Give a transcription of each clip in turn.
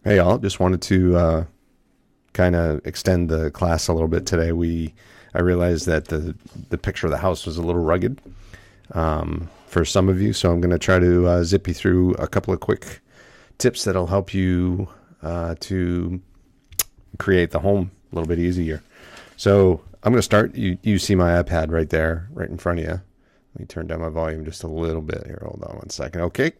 Hey, all. Just wanted to kind of extend the class a little bit today. I realized that the picture of the house was a little rugged for some of you, so I'm going to try to zip you through a couple of quick tips that'll help you to create the home a little bit easier. So I'm going to start. You see my iPad right there, right in front of you. Let me turn down my volume just a little bit here. Hold on one second. Okay.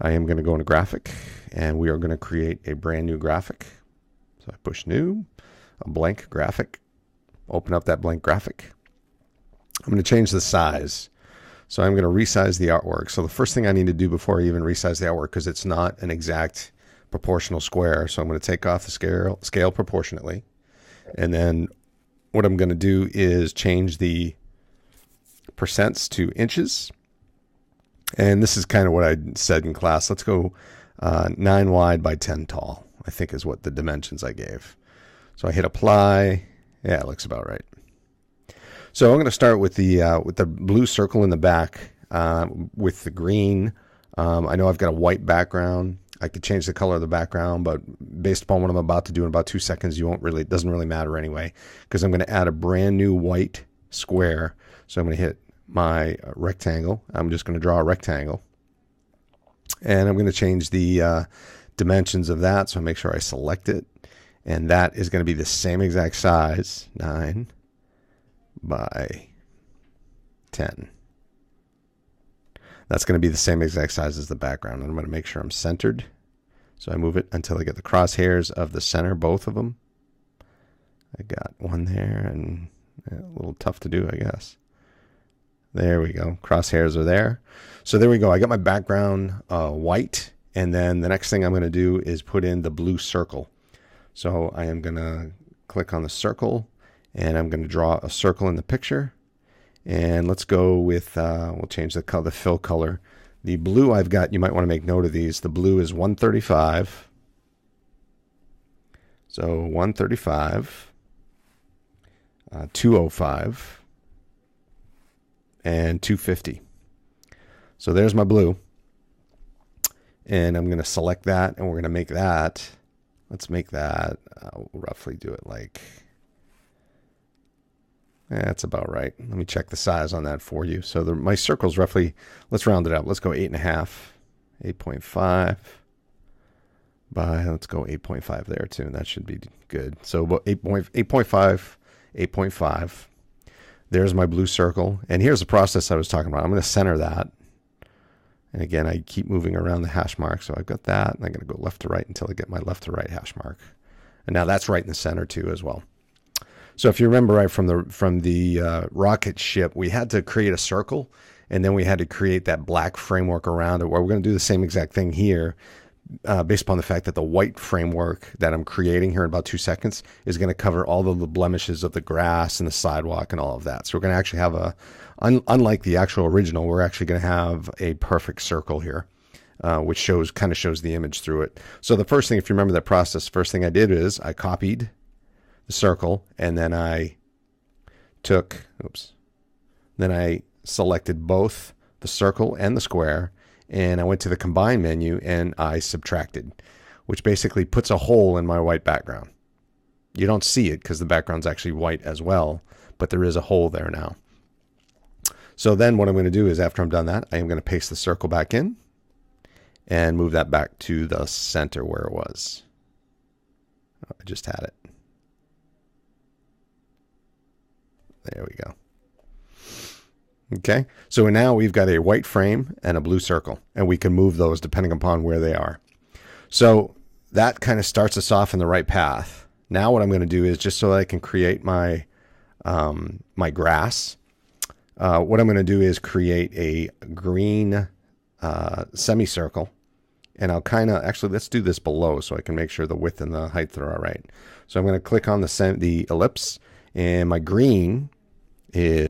I am going to go into graphic, and we are going to create a brand new graphic. So I push new, a blank graphic, open up that blank graphic. I'm going to change the size. So I'm going to resize the artwork. So the first thing I need to do before I even resize the artwork, because it's not an exact proportional square, so I'm going to take off the scale proportionately. And then what I'm going to do is change the percents to inches. And this is kind of what I said in class. Let's go 9 wide by 10 tall, I think is what the dimensions I gave. So I hit apply. Yeah, it looks about right. So I'm going to start with the blue circle in the back with the green. I know I've got a white background. I could change the color of the background, but based upon what I'm about to do in about 2 seconds, it doesn't really matter anyway, because I'm going to add a brand new white square. So I'm going to hit my rectangle. I'm just going to draw a rectangle, and I'm going to change the dimensions of that. So make sure I select it, and that is going to be the same exact size, 9 by 10. That's going to be the same exact size as the background. And I'm going to make sure I'm centered. So I move it until I get the crosshairs of the center, both of them. I got one there, and a little tough to do, I guess. There we go. Crosshairs are there. So there we go. I got my background white. And then the next thing I'm going to do is put in the blue circle. So I am going to click on the circle, and I'm going to draw a circle in the picture. And let's go with, we'll change the color, the fill color. The blue I've got, you might want to make note of these. The blue is 135. So 135, 205. And 250. So there's my blue. And I'm going to select that, and we're going to make that. Let's make that, we'll roughly do it like, that's about right. Let me check the size on that for you. So my circle's roughly, let's round it up. Let's go 8.5, 8.5 by, let's go 8.5 there too. And that should be good. So about 8.5, 8.5. There's my blue circle. And here's the process I was talking about. I'm going to center that. And again, I keep moving around the hash mark. So I've got that, and I'm going to go left to right until I get my left to right hash mark. And now that's right in the center too as well. So if you remember right from the rocket ship, we had to create a circle, and then we had to create that black framework around it, where we're going to do the same exact thing here. Based upon the fact that the white framework that I'm creating here in about 2 seconds is going to cover all of the blemishes of the grass and the sidewalk and all of that. So we're going to actually have unlike the actual original, we're actually going to have a perfect circle here, which kind of shows the image through it. So the first thing, if you remember that process, first thing I did is I copied the circle, and then I selected both the circle and the square, and I went to the combine menu, and I subtracted, which basically puts a hole in my white background. You don't see it because the background's actually white as well, but there is a hole there now. So then what I'm going to do is, after I'm done that, I am going to paste the circle back in and move that back to the center where it was. I just had it. There we go. Okay, so now we've got a white frame and a blue circle, and we can move those depending upon where they are. So that kind of starts us off in the right path. Now what I'm going to do is, just so that I can create my my grass, what I'm going to do is create a green semicircle, and I'll actually let's do this below so I can make sure the width and the height are all right. So I'm going to click on the ellipse, and my green is,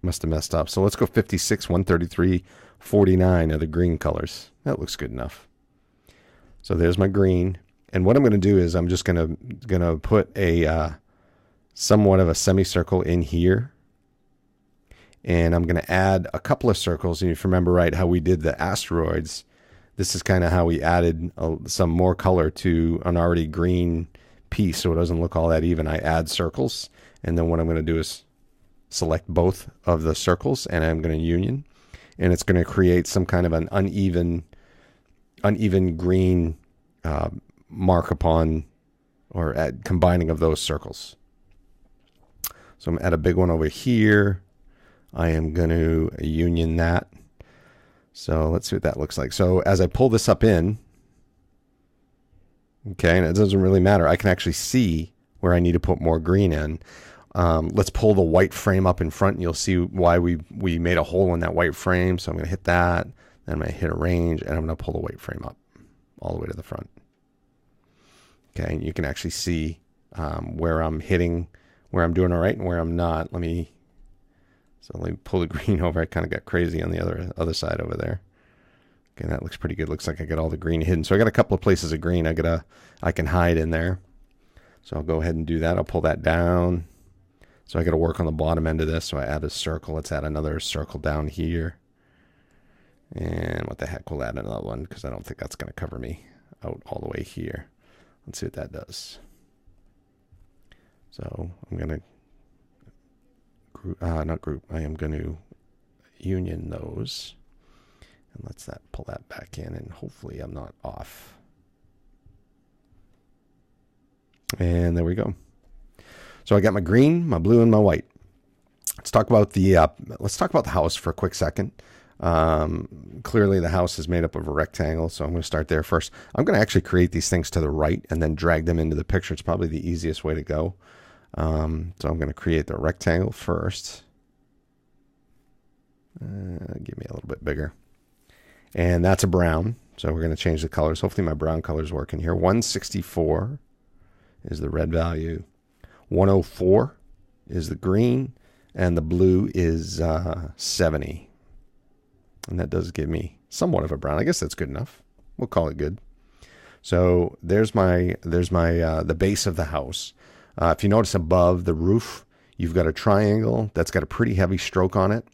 must have messed up. So let's go 56, 133, 49 are the green colors. That looks good enough. So there's my green. And what I'm going to do is I'm just going to put a somewhat of a semicircle in here. And I'm going to add a couple of circles. And if you remember right how we did the asteroids, this is kind of how we added some more color to an already green piece so it doesn't look all that even. I add circles, and then what I'm going to do is select both of the circles, and I'm going to union, and it's going to create some kind of an uneven green mark upon, or combining of those circles. So I'm going to add a big one over here. I am going to union that. So let's see what that looks like. So as I pull this up in, okay, and it doesn't really matter. I can actually see where I need to put more green in. Let's pull the white frame up in front, and you'll see why we made a hole in that white frame. So I'm going to hit that, then I'm going to hit arrange, and I'm going to pull the white frame up all the way to the front. Okay, and you can actually see where I'm hitting, where I'm doing all right and where I'm not. Let me pull the green over. I kind of got crazy on the other side over there. Okay, that looks pretty good. Looks like I got all the green hidden. So I got a couple of places of green I can hide in there. So I'll go ahead and do that. I'll pull that down. So I got to work on the bottom end of this. So I add a circle. Let's add another circle down here. And what the heck, we'll add another one because I don't think that's going to cover me out all the way here. Let's see what that does. So I'm going to I am going to union those, and let's pull that back in, and hopefully I'm not off. And there we go. So I got my green, my blue, and my white. Let's talk about the house for a quick second. Clearly the house is made up of a rectangle, so I'm going to start there first. I'm going to actually create these things to the right and then drag them into the picture. It's probably the easiest way to go. So I'm going to create the rectangle first. Give me a little bit bigger. And that's a brown. So we're going to change the colors. Hopefully my brown colors work in here. 164 is the red value. 104 is the green. And the blue is 70. And that does give me somewhat of a brown. I guess that's good enough. We'll call it good. So there's the base of the house. If you notice above the roof, you've got a triangle that's got a pretty heavy stroke on it.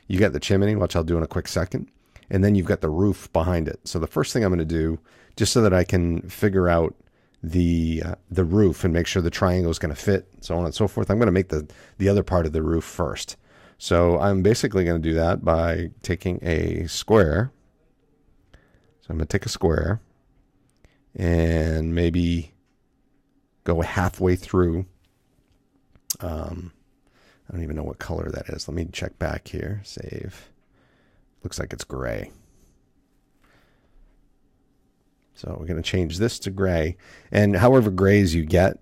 You got the chimney, which I'll do in a quick second. And then you've got the roof behind it. So the first thing I'm going to do, just so that I can figure out the roof and make sure the triangle is going to fit, so on and so forth, I'm going to make the other part of the roof first. So I'm basically going to do that by taking a square. So I'm going to take a square and maybe go halfway through. I don't even know what color that is. Let me check back here. Save. Looks like it's gray. So we're going to change this to gray. And however grays you get,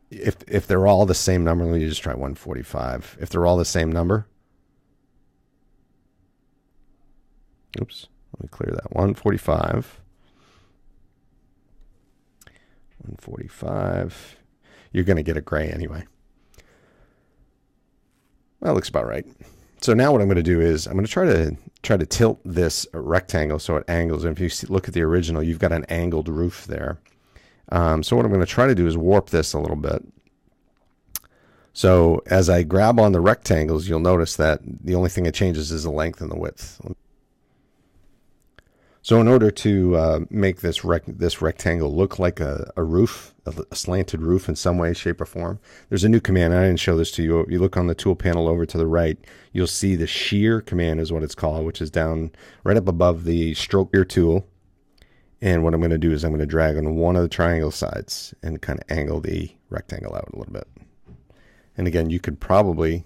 if they're all the same number, let me just try 145. If they're all the same number, oops, let me clear that. 145. 145. You're going to get a gray anyway. That looks about right. So now what I'm going to do is I'm going to try to tilt this rectangle so it angles. And if you look at the original, you've got an angled roof there. So what I'm going to try to do is warp this a little bit. So as I grab on the rectangles, you'll notice that the only thing that changes is the length and the width. So in order to make this rectangle look like a roof, a slanted roof in some way, shape, or form, there's a new command. I didn't show this to you. You look on the tool panel over to the right, you'll see the shear command is what it's called, which is down right up above the stroke shear tool. And what I'm going to do is I'm going to drag on one of the triangle sides and kind of angle the rectangle out a little bit. And again, you could probably,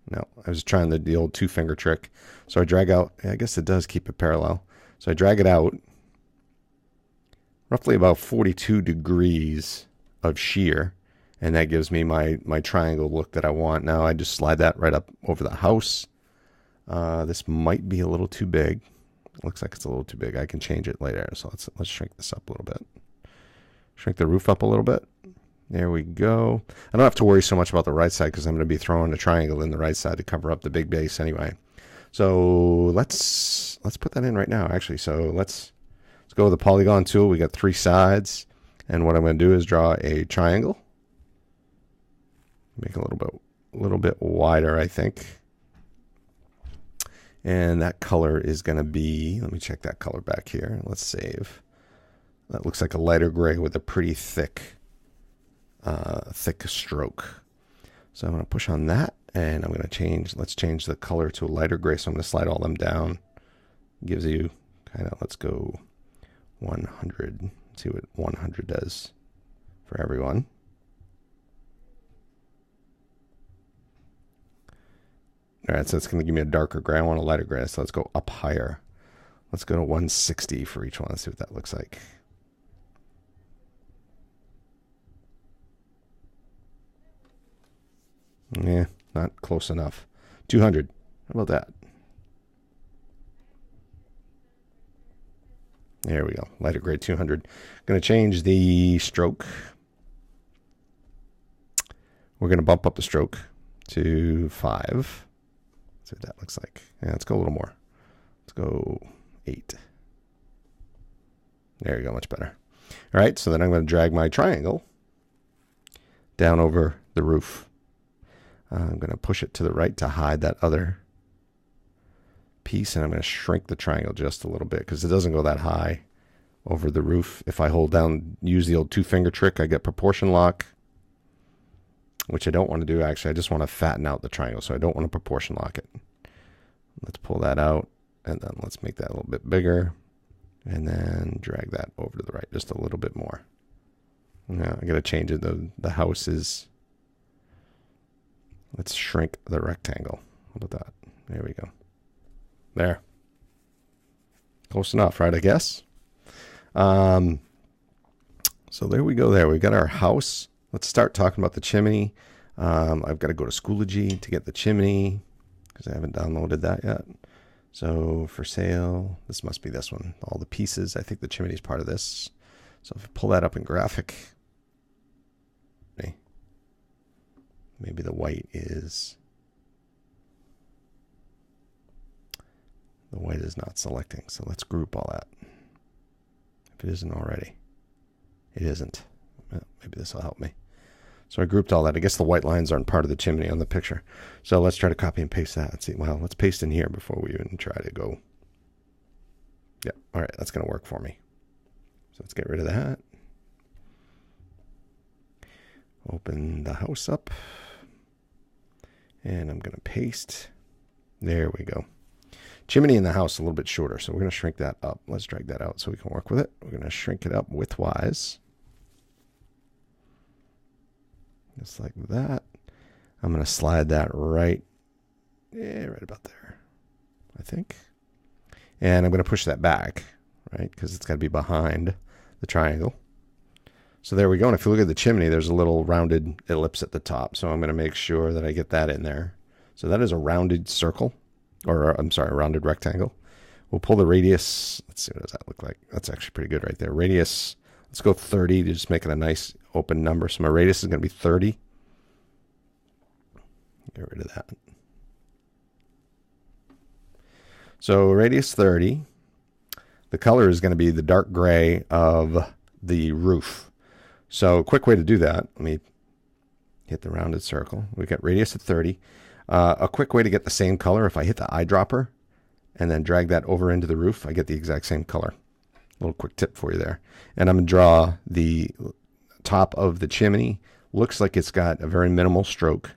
no, I was trying the old two-finger trick. So I drag out, I guess it does keep it parallel. So I drag it out, roughly about 42 degrees of shear, and that gives me my triangle look that I want. Now I just slide that right up over the house. This might be a little too big. Looks like it's a little too big. I can change it later. So let's shrink this up a little bit. Shrink the roof up a little bit. There we go. I don't have to worry so much about the right side because I'm going to be throwing a triangle in the right side to cover up the big base anyway. So let's put that in right now, actually. So let's go with the polygon tool. We got 3 sides, and what I'm going to do is draw a triangle. Make it a little bit wider, I think. And that color is going to be, let me check that color back here. Let's save. That looks like a lighter gray with a pretty thick stroke. So I'm going to push on that, and I'm going to let's change the color to a lighter gray. So I'm going to slide all them down. Gives you kind of, let's go 100. See what 100 does for everyone. All right, so it's going to give me a darker gray. I want a lighter gray, so let's go up higher. Let's go to 160 for each one. Let's see what that looks like. Yeah, not close enough. 200. How about that? There we go. Lighter gray 200. Going to change the stroke. We're going to bump up the stroke to 5. Let's see what that looks like. Yeah, let's go a little more. Let's go 8. There you go. Much better. All right. So then I'm going to drag my triangle down over the roof. I'm going to push it to the right to hide that other piece, and I'm going to shrink the triangle just a little bit because it doesn't go that high over the roof. If I hold down, use the old 2-finger trick, I get proportion lock, which I don't want to do. Actually, I just want to fatten out the triangle, so I don't want to proportion lock it. Let's pull that out, and then let's make that a little bit bigger, and then drag that over to the right just a little bit more. Now I got to change it. The house is. Let's shrink the rectangle. How about that? There we go. There. Close enough, right, I guess? So there we go there. We've got our house. Let's start talking about the chimney. I've got to go to Schoology to get the chimney because I haven't downloaded that yet. So for sale, this must be this one. All the pieces. I think the chimney is part of this. So if I pull that up in graphic, maybe the white is... The white is not selecting, so let's group all that. If it isn't already. It isn't. Well, maybe this will help me. So I grouped all that. I guess the white lines aren't part of the chimney on the picture. So let's try to copy and paste that. Let's see. Well, let's paste in here before we even try to go. Yeah, all right, that's going to work for me. So let's get rid of that. Open the house up. And I'm going to paste. There we go. Chimney in the house a little bit shorter, so we're going to shrink that up. Let's drag that out so we can work with it. We're going to shrink it up widthwise. Just like that. I'm going to slide that right about there, I think. And I'm going to push that back, right, because it's got to be behind the triangle. So there we go. And if you look at the chimney, there's a little rounded ellipse at the top. So I'm going to make sure that I get that in there. So that is a rounded circle, or I'm sorry, a rounded rectangle. We'll pull the radius. Let's see, what does that look like? That's actually pretty good right there. Radius, let's go 30 to just make it a nice open number. So my radius is going to be 30. Get rid of that. So radius 30. The color is going to be the dark gray of the roof. So a quick way to do that, let me hit the rounded circle. We've got radius at 30. A quick way to get the same color, if I hit the eyedropper and then drag that over into the roof, I get the exact same color. A little quick tip for you there. And I'm going to draw the top of the chimney. Looks like it's got a very minimal stroke.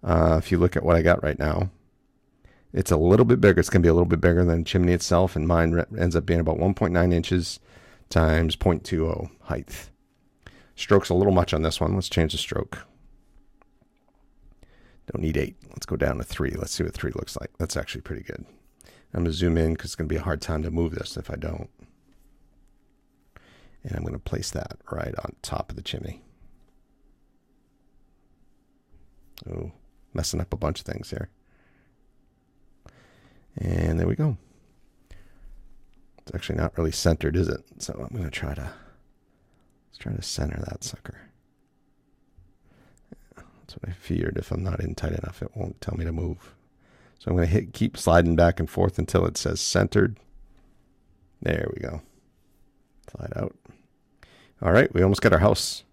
If you look at what I got right now, it's a little bit bigger. It's going to be a little bit bigger than the chimney itself, and mine ends up being about 1.9 inches times 0.20 height. Stroke's a little much on this one. Let's change the stroke. Don't need 8. Let's go down to 3. Let's see what 3 looks like. That's actually pretty good. I'm going to zoom in because it's going to be a hard time to move this if I don't. And I'm going to place that right on top of the chimney. Oh, messing up a bunch of things here. And there we go. It's actually not really centered, is it? So I'm going to try to center that sucker. That's what I feared. If I'm not in tight enough, it won't tell me to move. So I'm going to keep sliding back and forth until it says centered. There we go. Slide out. All right, we almost got our house.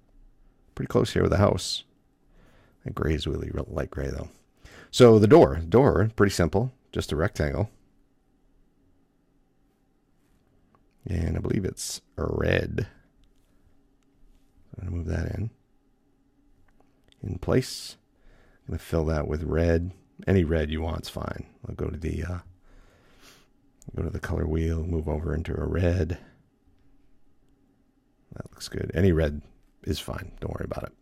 Pretty close here with the house. That gray is really light gray though. So the door, pretty simple, just a rectangle. And I believe it's red. I'm going to move that in place. I'm going to fill that with red. Any red you want is fine. I'll go to the color wheel, move over into a red. That looks good. Any red is fine. Don't worry about it.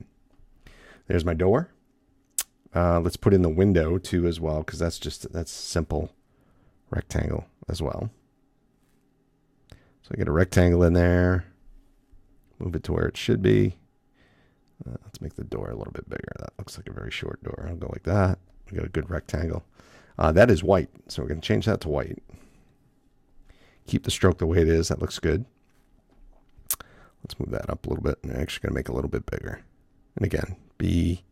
There's my door. Let's put in the window too as well, because that's simple rectangle as well. So I get a rectangle in there. Move it to where it should be. Let's make the door a little bit bigger. That looks like a very short door. I'll go like that. We got a good rectangle. That is white, so we're going to change that to white. Keep the stroke the way it is. That looks good. Let's move that up a little bit. I'm actually going to make it a little bit bigger. And again, be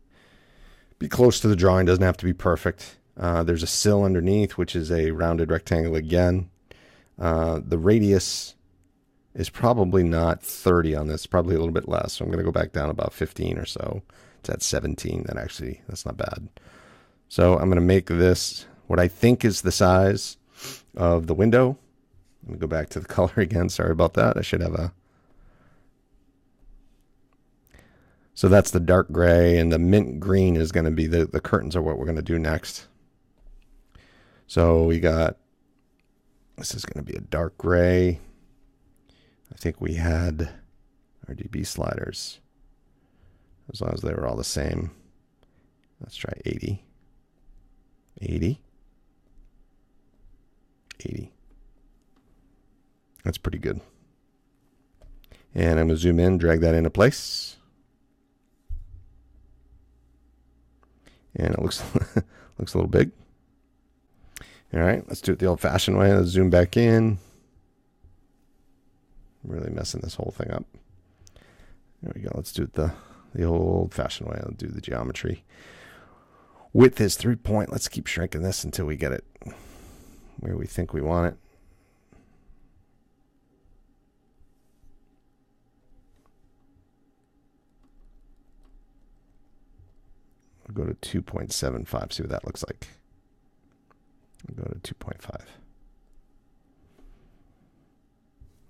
close to the drawing. Doesn't have to be perfect. There's a sill underneath, which is a rounded rectangle again. The radius is probably not 30 on this, probably a little bit less. So I'm going to go back down about 15 or so. It's at 17. That's not bad. So I'm going to make this what I think is the size of the window. Let me go back to the color again. Sorry about that. I should have a... So that's the dark gray, and the mint green is going to be the curtains are what we're going to do next. So we got, this is going to be a dark gray. I think we had RGB sliders, as long as they were all the same. Let's try 80. 80. 80. That's pretty good. And I'm going to zoom in, drag that into place. And it looks looks a little big. All right, let's do it the old-fashioned way. Let's zoom back in. I'm really messing this whole thing up. There we go. Let's do it the old-fashioned way. I'll do the geometry. Width is 3 point. Let's keep shrinking this until we get it where we think we want it. I'll go to 2.75, see what that looks like. I'll go to 2.5.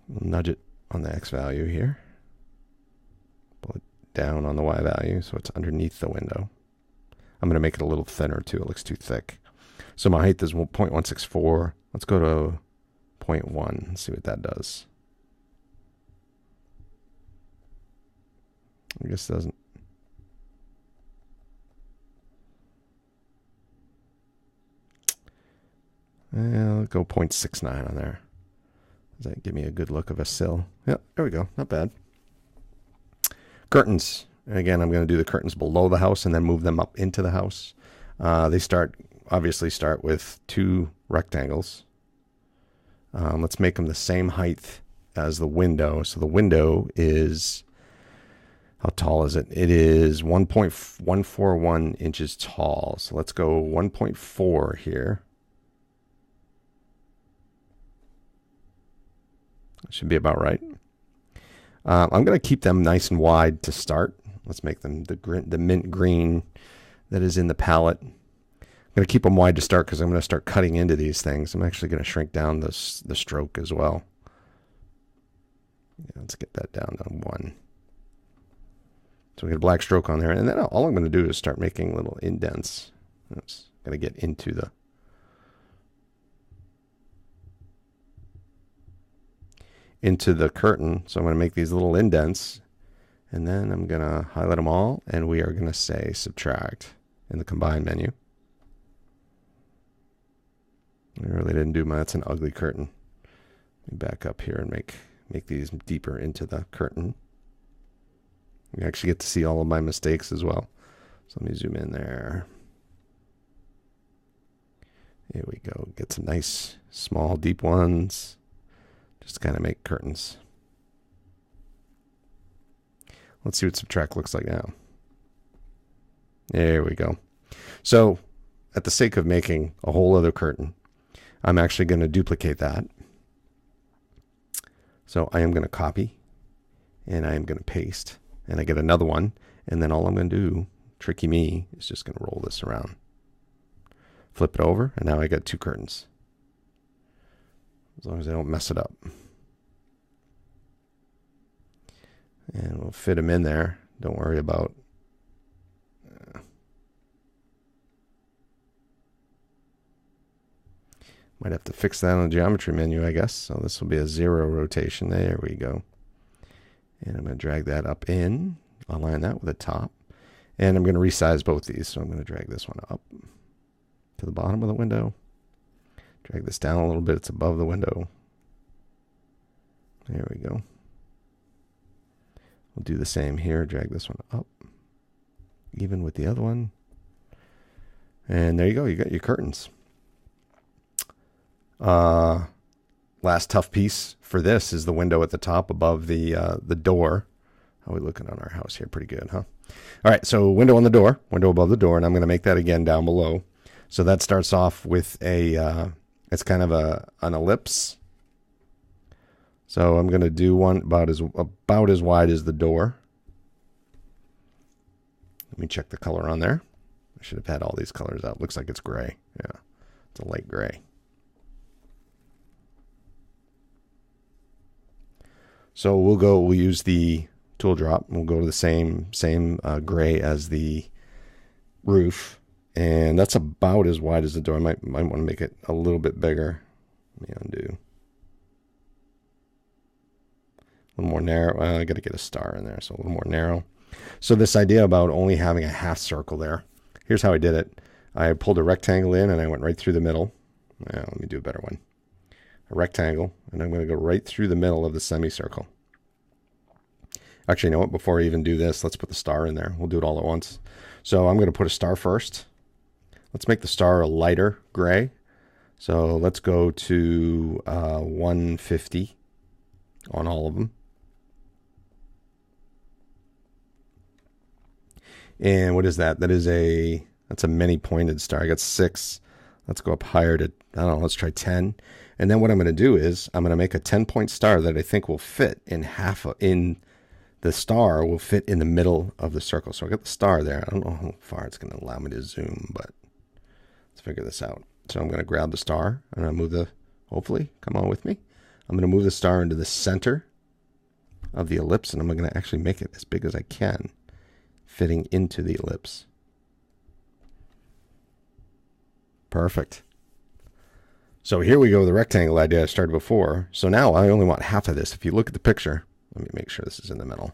We'll nudge it on the X value here. Pull it down on the Y value so it's underneath the window. I'm going to make it a little thinner too. It looks too thick. So my height is 0.164. Let's go to 0.1 and see what that does. I guess it doesn't. I'll go 0.69 on there. Does that give me a good look of a sill? Yep, there we go. Not bad. Curtains. And again, I'm going to do the curtains below the house and then move them up into the house. They obviously start with 2 rectangles. Let's make them the same height as the window. So the window is, how tall is it? It is 1.141 inches tall. So let's go 1.4 here. Should be about right. I'm going to keep them nice and wide to start. Let's make them the mint green that is in the palette. I'm going to keep them wide to start because I'm going to start cutting into these things. I'm actually going to shrink down the stroke as well. Yeah, let's get that down to 1. So we get a black stroke on there. And then all I'm going to do is start making little indents. It's going to get into the curtain. So I'm going to make these little indents, and then I'm going to highlight them all, and we are going to say subtract in the combine menu. I really didn't do my, that's an ugly curtain. Let me back up here and make these deeper into the curtain. You actually get to see all of my mistakes as well. So let me zoom in there. Here we go. Get some nice, small, deep ones. Just kind of make curtains. Let's see what subtract looks like now. There we go. So, at the sake of making a whole other curtain, I'm actually going to duplicate that. So I am going to copy, and I am going to paste, and I get another one, and then all I'm going to do, tricky me, is just going to roll this around. Flip it over, and now I got 2 curtains. As long as I don't mess it up. And we'll fit them in there. Don't worry about... Might have to fix that on the geometry menu, I guess. So this will be a 0 rotation. There we go. And I'm going to drag that up in. Align that with the top. And I'm going to resize both these. So I'm going to drag this one up to the bottom of the window. Drag this down a little bit. It's above the window. There we go. We'll do the same here. Drag this one up. Even with the other one. And there you go. You got your curtains. Last tough piece for this is the window at the top above the door. How are we looking on our house here? Pretty good, huh? All right, so window on the door, window above the door, and I'm going to make that again down below. So that starts off with a, it's kind of an ellipse. So I'm going to do one about as wide as the door. Let me check the color on there. I should have had all these colors out. Looks like it's gray. Yeah, it's a light gray. So we'll use the tool drop. We'll go to the same gray as the roof. And that's about as wide as the door. I might want to make it a little bit bigger. Let me undo. A little more narrow. I got to get a star in there, so a little more narrow. So this idea about only having a half circle there. Here's how I did it. I pulled a rectangle in and I went right through the middle. Now, let me do a better one. A rectangle, and I'm going to go right through the middle of the semicircle. Actually, you know what? Before I even do this, let's put the star in there. We'll do it all at once. So I'm going to put a star first. Let's make the star a lighter gray. So let's go to 150 on all of them. And what is that? That's a many pointed star. I got 6. Let's go up higher to, I don't know, let's try 10. And then what I'm going to do is I'm going to make a 10-point star that I think will fit in the star will fit in the middle of the circle. So I got the star there. I don't know how far it's going to allow me to zoom, but let's figure this out. So I'm going to grab the star and I'll move hopefully, come on with me. I'm going to move the star into the center of the ellipse, and I'm going to actually make it as big as I can, fitting into the ellipse. Perfect. So here we go with the rectangle idea I started before. So now I only want half of this. If you look at the picture, let me make sure this is in the middle.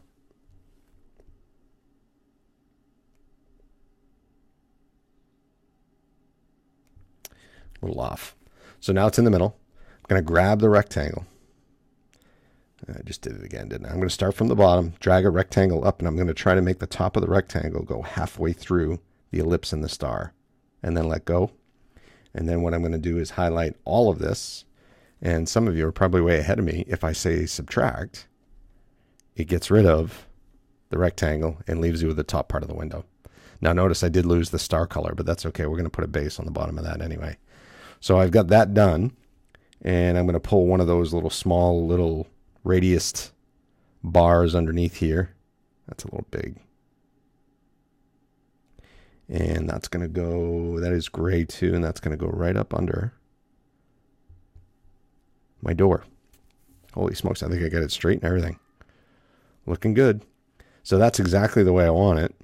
A little off. So now it's in the middle. I'm going to grab the rectangle. I just did it again, didn't I? I'm going to start from the bottom, drag a rectangle up, and I'm going to try to make the top of the rectangle go halfway through the ellipse and the star, and then let go. And then what I'm going to do is highlight all of this. And some of you are probably way ahead of me. If I say subtract, it gets rid of the rectangle and leaves you with the top part of the window. Now notice I did lose the star color, but that's okay. We're going to put a base on the bottom of that anyway. So I've got that done. And I'm going to pull one of those small little radiused bars underneath here. That's a little big. And that's going to go, that is gray too, and that's going to go right up under my door. Holy smokes, I think I got it straight and everything. Looking good. So that's exactly the way I want it.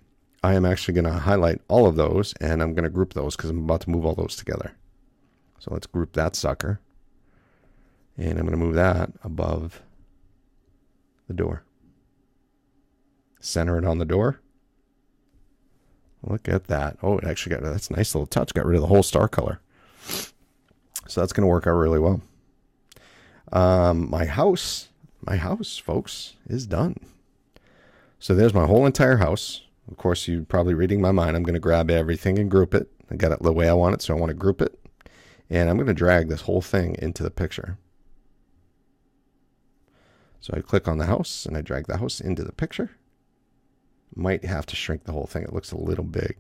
I am actually going to highlight all of those, and I'm going to group those because I'm about to move all those together. So let's group that sucker. And I'm going to move that above the door. Center it on the door. Look at that. Oh, it actually that's a nice little touch. Got rid of the whole star color. So that's going to work out really well. My house, folks, is done. So there's my whole entire house. Of course, you're probably reading my mind. I'm going to grab everything and group it. I got it the way I want it, so I want to group it. And I'm going to drag this whole thing into the picture. So I click on the house and I drag the house into the picture. Might have to shrink the whole thing. It looks a little big.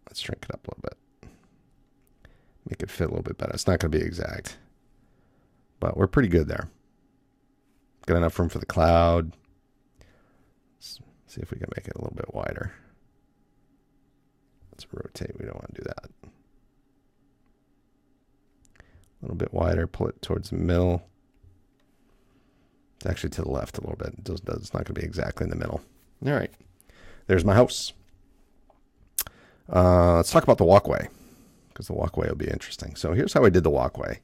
Let's shrink it up a little bit. Make it fit a little bit better. It's not going to be exact, but we're pretty good there. Got enough room for the cloud. Let's see if we can make it a little bit wider. Let's rotate. We don't want to do that. A little bit wider. Pull it towards the middle. It's actually to the left a little bit. It's not going to be exactly in the middle. All right. There's my house. Let's talk about the walkway, because the walkway will be interesting. So here's how I did the walkway.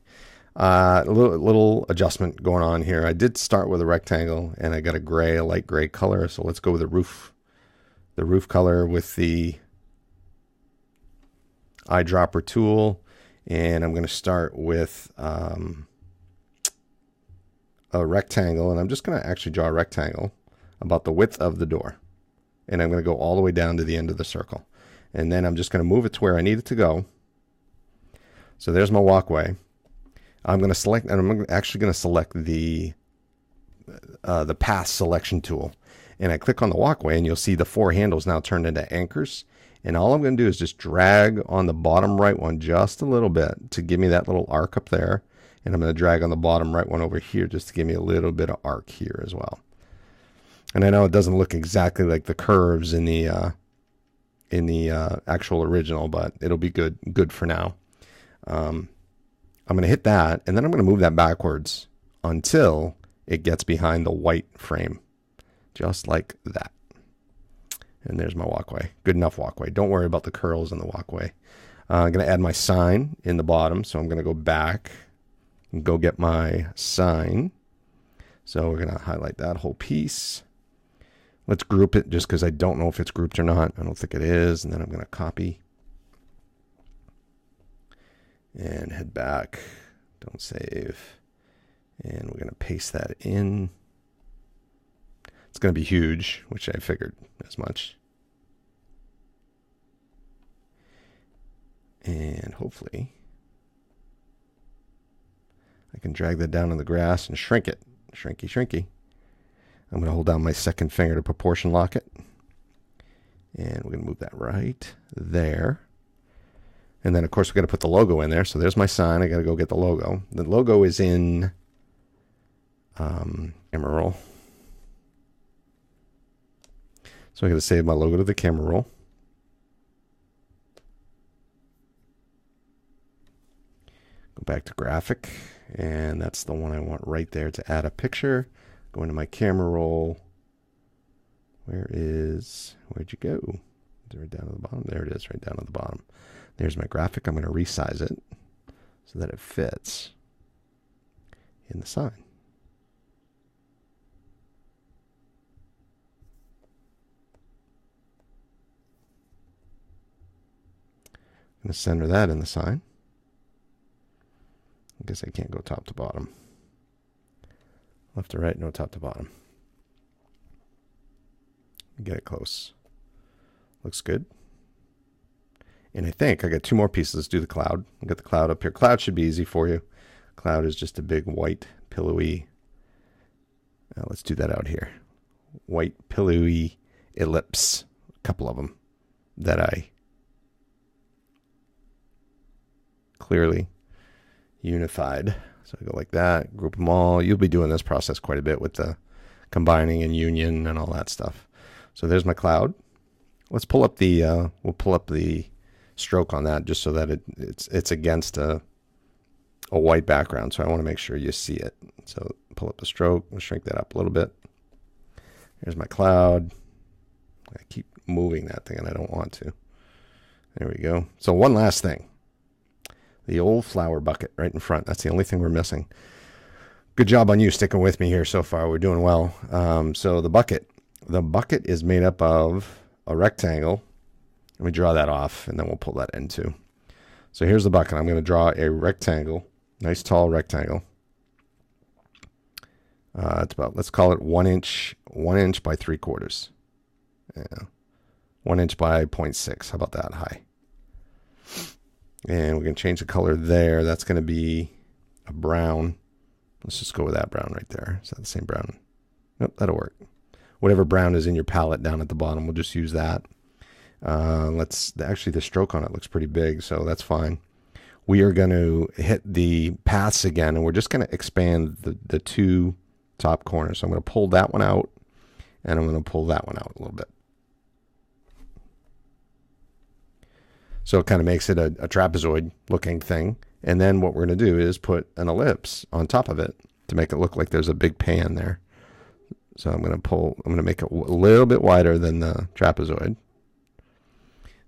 A little adjustment going on here. I did start with a rectangle, and I got a light gray color. So let's go with the roof color with the eyedropper tool. And I'm going to start with a rectangle, and I'm just going to actually draw a rectangle about the width of the door. And I'm going to go all the way down to the end of the circle. And then I'm just going to move it to where I need it to go. So there's my walkway. I'm going to select, and I'm actually going to select the path selection tool. And I click on the walkway, and you'll see the 4 handles now turned into anchors. And all I'm going to do is just drag on the bottom right one just a little bit to give me that little arc up there. And I'm going to drag on the bottom right one over here just to give me a little bit of arc here as well. And I know it doesn't look exactly like the curves in the actual original, but it'll be good for now. I'm going to hit that, and then I'm going to move that backwards until it gets behind the white frame, just like that. And there's my walkway. Good enough walkway. Don't worry about the curls in the walkway. I'm going to add my sign in the bottom, so I'm going to go back and go get my sign. So we're going to highlight that whole piece. Let's group it just because I don't know if it's grouped or not. I don't think it is. And then I'm going to copy and head back. Don't save. And we're going to paste that in. It's going to be huge, which I figured as much. And hopefully I can drag that down in the grass and shrink it. Shrinky, shrinky. I'm going to hold down my second finger to proportion lock it. And we're going to move that right there. And then, of course, we're going to put the logo in there. So there's my sign. I got to go get the logo. The logo is in camera roll. So I'm going to save my logo to the camera roll. Go back to graphic. And that's the one I want right there to add a picture. Go into my camera roll. Where'd you go? Is it right down at the bottom? There it is, right down at the bottom. There's my graphic. I'm going to resize it so that it fits in the sign. I'm going to center that in the sign. I guess I can't go top to bottom. Left to right, no top to bottom. Get it close. Looks good. And I think I got 2 more pieces. Let's do the cloud. I'll get the cloud up here. Cloud should be easy for you. Cloud is just a big white, pillowy. Let's do that out here. White, pillowy ellipse. A couple of them that I clearly unified. So I go like that, group them all. You'll be doing this process quite a bit with the combining and union and all that stuff. So there's my cloud. Let's pull up the we'll pull up the stroke on that just so that it's against a white background. So I want to make sure you see it. So pull up the stroke. We'll shrink that up a little bit. Here's my cloud. I keep moving that thing and I don't want to. There we go. So one last thing. The old flower bucket right in front. That's the only thing we're missing. Good job on you sticking with me here so far. We're doing well. So the bucket is made up of a rectangle. Let me draw that off and then we'll pull that in too. So here's the bucket. I'm going to draw a rectangle, nice tall rectangle. It's about, let's call it 1 inch by 3/4. Yeah. 1 inch by 0.6. How about that high? And we're going to change the color there. That's going to be a brown. Let's just go with that brown right there. Is that the same brown? Nope, that'll work. Whatever brown is in your palette down at the bottom, we'll just use that. Actually, the stroke on it looks pretty big, so that's fine. We are going to hit the paths again, and we're just going to expand the 2 top corners. So I'm going to pull that one out, and I'm going to pull that one out a little bit. So it kind of makes it a trapezoid looking thing. And then what we're going to do is put an ellipse on top of it to make it look like there's a big pan there. So I'm going to make it a little bit wider than the trapezoid.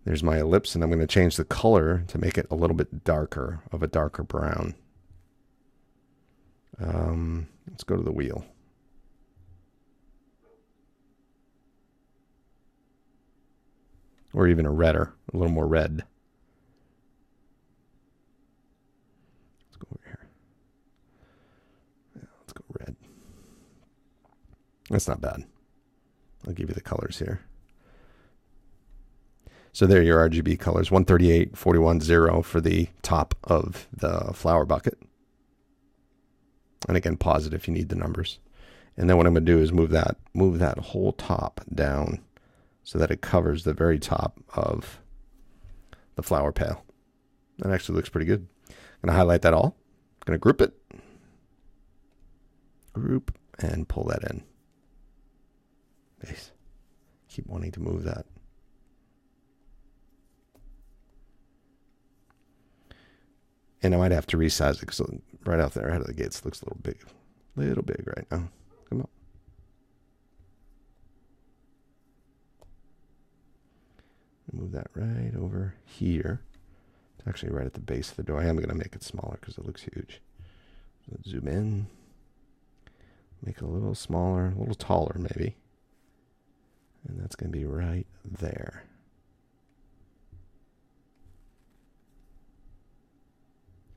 There's my ellipse, and I'm going to change the color to make it a little bit darker, of a darker brown. Let's go to the wheel. Or even a redder, a little more red. Let's go over here. Yeah, let's go red. That's not bad. I'll give you the colors here. So there are your RGB colors, 138, 41, 0 for the top of the flower bucket. And again, pause it if you need the numbers. And then what I'm going to do is move that whole top down so that it covers the very top of the flower pail. That actually looks pretty good. I'm going to highlight that all. I'm going to group it. Group and pull that in. Nice. Keep wanting to move that. And I might have to resize it because right out there, out of the gates, looks a little big right now. Come on. Move that right over here. It's actually right at the base of the door. I am going to make it smaller because it looks huge. Let's zoom in. Make it a little smaller, a little taller maybe. And that's going to be right there.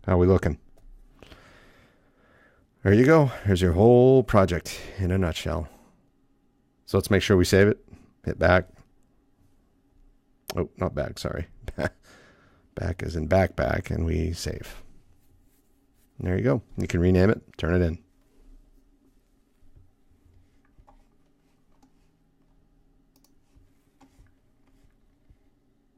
How are we looking? There you go. There's your whole project in a nutshell. So let's make sure we save it. Hit back. Oh, not back, sorry. Back as in back, and we save. And there you go. You can rename it, turn it in.